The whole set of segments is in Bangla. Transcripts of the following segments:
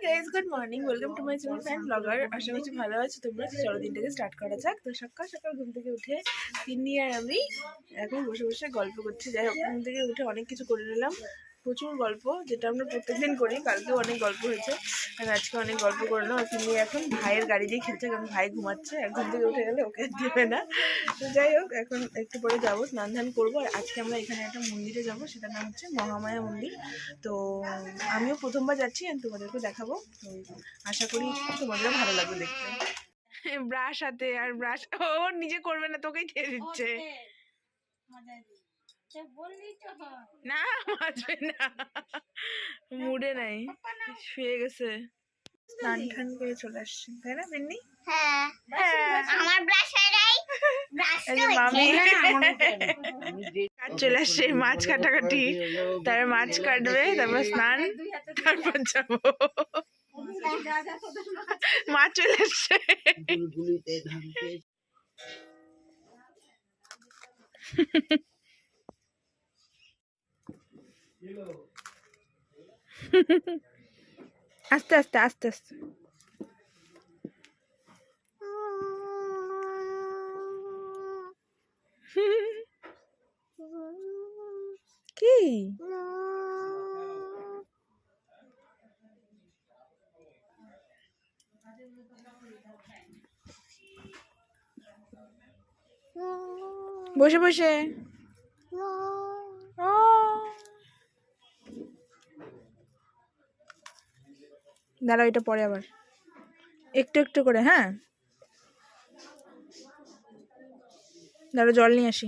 Guys, good morning, welcome to my channel fan blogger. আশা করছি ভালো আছো তোমরা। চলো দিনটাকে স্টার্ট করা যাক। তো সকাল সকাল ঘুম থেকে উঠে তিন্নি আর আমি এখন বসে বসে গল্প করছি। যাই হোক, ঘুম থেকে উঠে অনেক কিছু করে নিলাম, প্রচুর গল্প, যেটা আমরা প্রত্যেকদিন করি। কালকেও অনেক গল্প হয়েছে আর আজকে অনেক গল্প করলাম। আর তিন্নি এখন ভাইয়ের গাড়ি দিয়ে খেলছে, কারণ ভাই ঘুমাচ্ছে, এক ঘুম থেকে উঠে গেলে ওকে দেবে না। তো যাই হোক, এখন একটু পরে যাবো, স্নান ধান করবো। আর আজকে আমরা এখানে একটা মন্দিরে যাবো, সেটার নাম হচ্ছে মহামায়া মন্দির। তো আমিও প্রথমবার যাচ্ছি, আমি তোমাদেরকে দেখাবো। তো আশা করি তোমাদেরও ভালো লাগবে দেখতে। ব্রাশ হাতে, আর ব্রাশ ও নিজে করবে না, তোকেই দিয়ে দিচ্ছে। না, মাজবে না, মুডে নাই, শুয়ে গেছে। স্নান টান করে চলে আসছি, তাই না পিন্নি? চলে আসছে মাছ কাটাকাটি, তারপর মাছ কাটবে, তারপর স্নান, তারপর যাবো। মাছ চলে আসছে। আস্তে আস্তে আস্তে আস্তে। কি বসে বসে দাঁড়াও, এটা পরে আবার একটু একটু করে। হ্যাঁ, দাঁড়াও, জল নিয়ে আসি।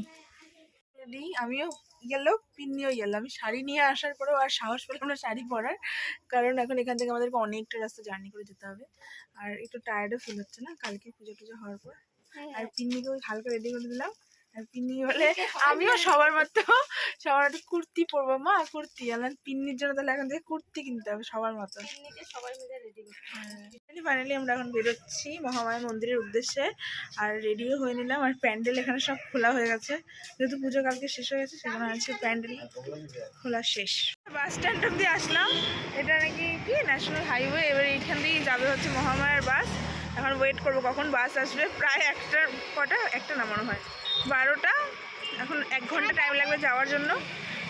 আমিও গেলো, পিন্নিও গেল। আমি শাড়ি নিয়ে আসার পরেও আর সাহস পেলাম না শাড়ি পরার, কারণ এখন এখান থেকে আমাদেরকে অনেকটা রাস্তা জার্নি করে যেতে হবে। আর একটু টায়ার্ডও ফিল হচ্ছে না কালকে পুজো টুজো হওয়ার পর। আর পিন্নিকে ওই হালকা রেডি করে দিলাম। আর পিন্নি বলে আমিও সবার মতো কুর্তি পরবো। মা কুর্তি, আমার পিন্নির জন্য তাহলে এখন থেকে কুর্তি কিনতে হবে সবার মতো। সবাই মিলে রেডি করছি। ফাইনালি আমরা এখন বেরোচ্ছি মহামায়া মন্দিরের উদ্দেশ্যে। আর রেডিও হয়ে নিলাম। আর প্যান্ডেল এখানে সব খোলা হয়ে গেছে, যেহেতু পুজো কালকে শেষ হয়ে গেছে, সেখানে আছে প্যান্ডেল খোলা শেষ। বাস স্ট্যান্ড অব্দি আসলাম। এটা নাকি কি ন্যাশনাল হাইওয়ে, এবার এইখান দিয়েই যাবে হচ্ছে মহামায়ার বাস। এখন ওয়েট করবো কখন বাস আসবে। প্রায় একটা না মনে হয় 12টা। এখন 1 ঘন্টা টাইম লাগবে যাওয়ার জন্য।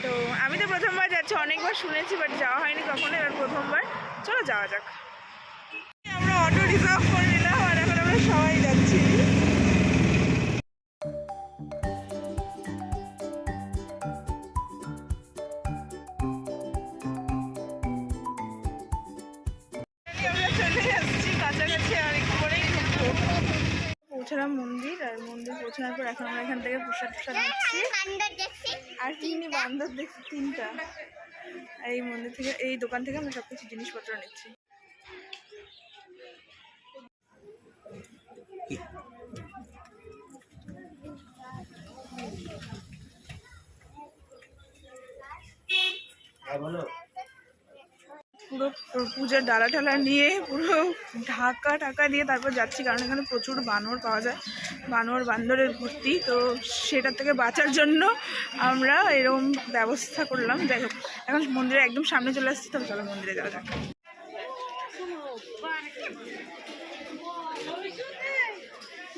তো আমি তো প্রথমবার যাচ্ছি, অনেকবার শুনেছি বাট যাওয়া হয়নি কখনো, এবার প্রথমবার। চলো যাওয়া যাক। আমরা অটো রিজার্ভ করে নিলাম আর এখন আমরা সবাই যাচ্ছি। পৌঁছলাম মন্দির, আর মন্দির পৌঁছানোর পর এখন আমরা এখান থেকে প্রসাদ নিচ্ছি। আর তিনটি বান্দর দেখছি, 3টা। আর এই মন্দির থেকে, এই দোকান থেকে আমরা সবকিছু জিনিসপত্র নিচ্ছি। পুরো পূজার ডালা ঠালা নিয়ে পুরো ঢাকা দিয়ে তারপর যাচ্ছি, কারণ এখানে প্রচুর বানর পাওয়া যায়, বান্দরের ভর্তি। তো সেটার থেকে বাঁচার জন্য আমরা এরকম ব্যবস্থা করলাম। যাই হোক, এখন মন্দিরের একদম সামনে চলে আসছি। তবে চলো মন্দিরে যাওয়া যাক।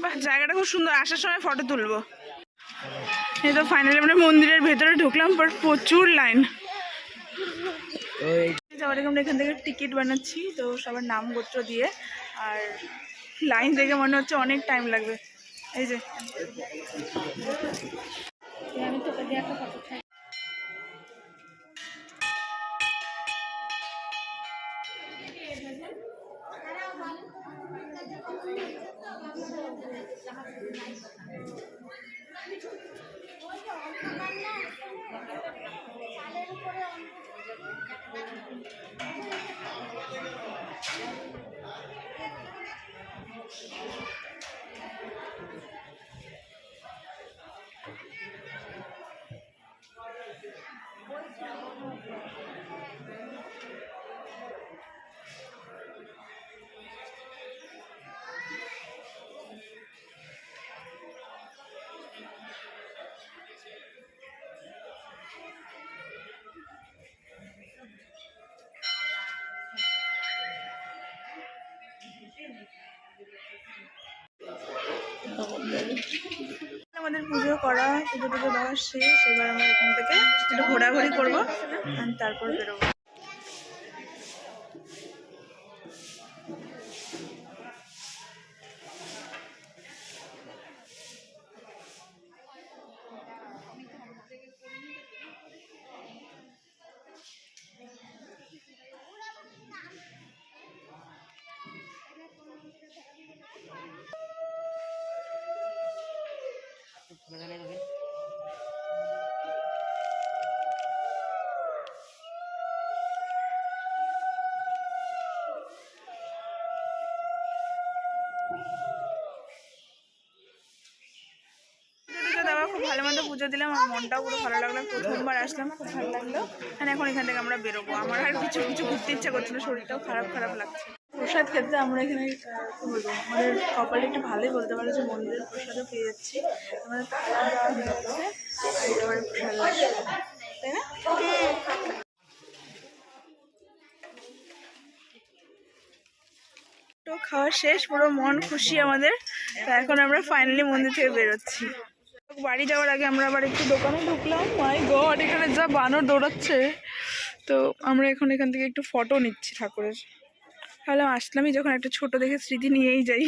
বাহ, জায়গাটা খুব সুন্দর, আসার সময় ফটো তুলবো। এই তো ফাইনালি আমরা মন্দিরের ভেতরে ঢুকলাম, বাট প্রচুর লাইন। আমরা এখান থেকে টিকিট বানাচ্ছি, তো সবার নাম গোত্র দিয়ে। আর লাইন দেখে মনে হচ্ছে অনেক টাইম লাগবে। এই যে আমি তোকে দিয়ে একটা ফটো চাই। আমাদের পুজো করা, পুজো টুজো দেওয়া শেষ। এবার আমরা এখান থেকে একটু ঘোরাঘুরি করবো আর তারপর বেরোবো। খুব ভালো মতো পুজো দিলাম, আমার মনটাও পুরো ভালো লাগলো। প্রথমবার আসলাম, খুব ভালো লাগলো। এখন এখান থেকে আমরা বেরোবো। আমার আর কিছু কিছু ঘুরতে ইচ্ছা করছে না, শরীরটাও খারাপ খারাপ লাগছে। প্রসাদ খেতে আমরা এখানে কি বলবো, আমাদের কপালে একটু ভালোই বলতে পারো যে মন্দিরের প্রসাদও পেয়ে যাচ্ছি। আমাদের খাওয়া দাওয়া হয়ে যাচ্ছে, এবার প্রসাদ লাগছে, তাই না? তো খাওয়া শেষ, পুরো মন খুশি আমাদের। তো এখন আমরা ফাইনালি মন্দির থেকে বেরোচ্ছি। বাড়ি যাওয়ার আগে আমরা আবার একটু দোকানে ঢুকলাম। মাই গড, এখানে যা বানর দৌড়াচ্ছে। তো আমরা এখন এখান থেকে একটু ফটো নিচ্ছি ঠাকুরের। তাহলে আসলামই যখন, একটা ছোট দেখে স্মৃতি নিয়েই যাই,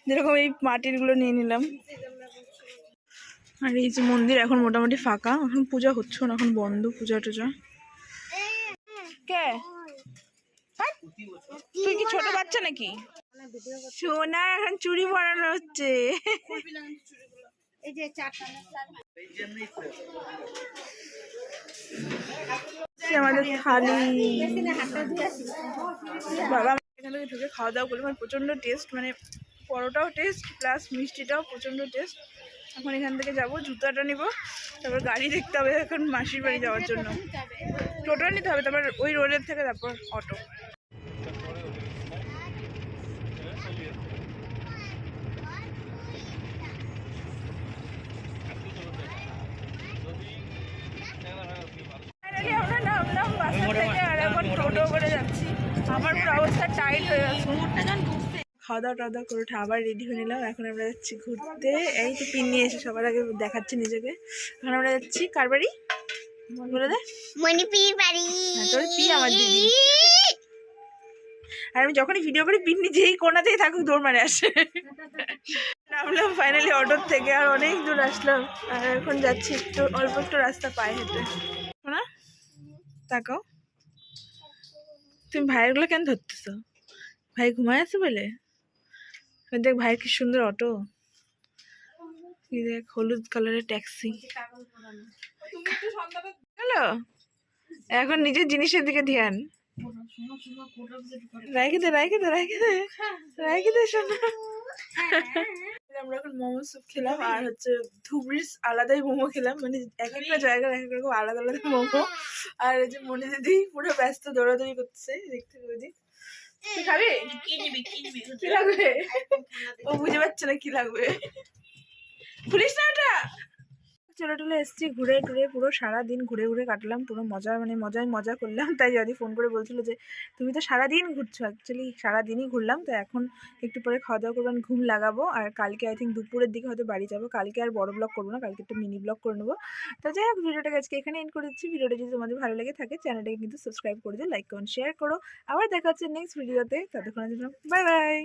যেরকম এই মাটিরগুলো নিয়ে নিলাম। আর এই যে মন্দির এখন মোটামুটি ফাঁকা, এখন পূজা হচ্ছে না, এখন বন্ধ পূজা টুজা। কে তুই কি ছোট বাচ্চা নাকি? সোনা এখন চুড়ি পরানো হচ্ছে। আমাদের থালি বাবা, এখান থেকে ঢুকে খাওয়া দাওয়া করলাম। প্রচন্ড টেস্ট, মানে পরোটাও টেস্ট প্লাস মিষ্টিটাও প্রচন্ড টেস্ট। এখন এখান থেকে যাবো, জুতাটা নিবো, তারপর গাড়ি দেখতে হবে এখন মাসির বাড়ি যাওয়ার জন্য। টোটো নিতে হবে, তারপর ওই রোডের থেকে তারপর অটো। ফাইনালি আমরা নামলাম বাসা থেকে, আর এখন টোটো করে যাচ্ছি। আমার পুরো অবস্থা টাইট হয়ে গেছে। খাওয়া দাওয়া টাওয়া করে উঠে আবার রেডি হয়ে নিলাম। এখন আমরা যাচ্ছি ঘুরতে। এই তো পিন নিয়ে এসে সবার আগে দেখাচ্ছি নিজেকে। এখন আমরা যাচ্ছি কার বাড়ি বলে দে? মণিপির বাড়ি। হ্যাঁ, তোর পি আমার দিদি। আর আমি যখনই ভিডিও করি পিন যেই কোনাতেই থাকুক দৌড় মারে আসে। নামলাম ফাইনালি অটোর থেকে, আর অনেক দূর আসলাম। আর এখন যাচ্ছি একটু অল্প একটু রাস্তা পায়ে হেঁটে। না তাকাও, তুমি ভাইয়েরগুলো কেন ধরতেছ? ভাই ঘুমায় আছে বলে? দেখ ভাইয়ের কি সুন্দর অটো, দেখ হলুদ কালারের ট্যাক্সি। হ্যালো, এখন নিজের জিনিসের দিকে ধ্যান। রাখে দে রাখে দে রাখে দে রাখে দে শোনা। আমরা এখন মোমো স্যুপ খেলাম, আর হচ্ছে ধুবড়ির আলাদাই মোমো খেলাম। মানে এক একটা জায়গার এক এক রকম আলাদা আলাদা মোমো। আর এই যে মনে দিদি পুরো ব্যস্ত দৌড়াদৌড়ি করছে, দেখতে ওদিক। তুই খাবি? কি লাগবে? ও বুঝে পাচ্ছে না কি লাগবে। পুলিশ না ওটা। চলে টলে এসেছি, ঘুরে টুরে পুরো সারাদিন ঘুরে ঘুরে কাটলাম। পুরো মজা, মানে মজা করলাম। তাই যদি ফোন করে বলছিল যে তুমি তো সারাদিন ঘুরছো। অ্যাকচুয়ালি সারাদিনই ঘুরলাম। তো এখন একটু পরে খাওয়া দাওয়া করবো, ঘুম লাগাবো। আর কালকে আই থিঙ্ক দুপুরের দিকে হয়তো বাড়ি যাবো। কালকে আর বড় ব্লগ করবো না, কালকে একটু মিনি ব্লগ করে নেবো। তো যাই হোক, ভিডিওটাকে আজকে এখানে এন্ড করে দিচ্ছি। ভিডিওটা যদি তোমাদের ভালো লেগে থাকে চ্যানেলটাকে কিন্তু সাবস্ক্রাইব করে দিও, লাইক কমেন্ট শেয়ার করো। আবার দেখা হচ্ছে নেক্সট ভিডিওতে। ততক্ষণের জন্য বাই বাই।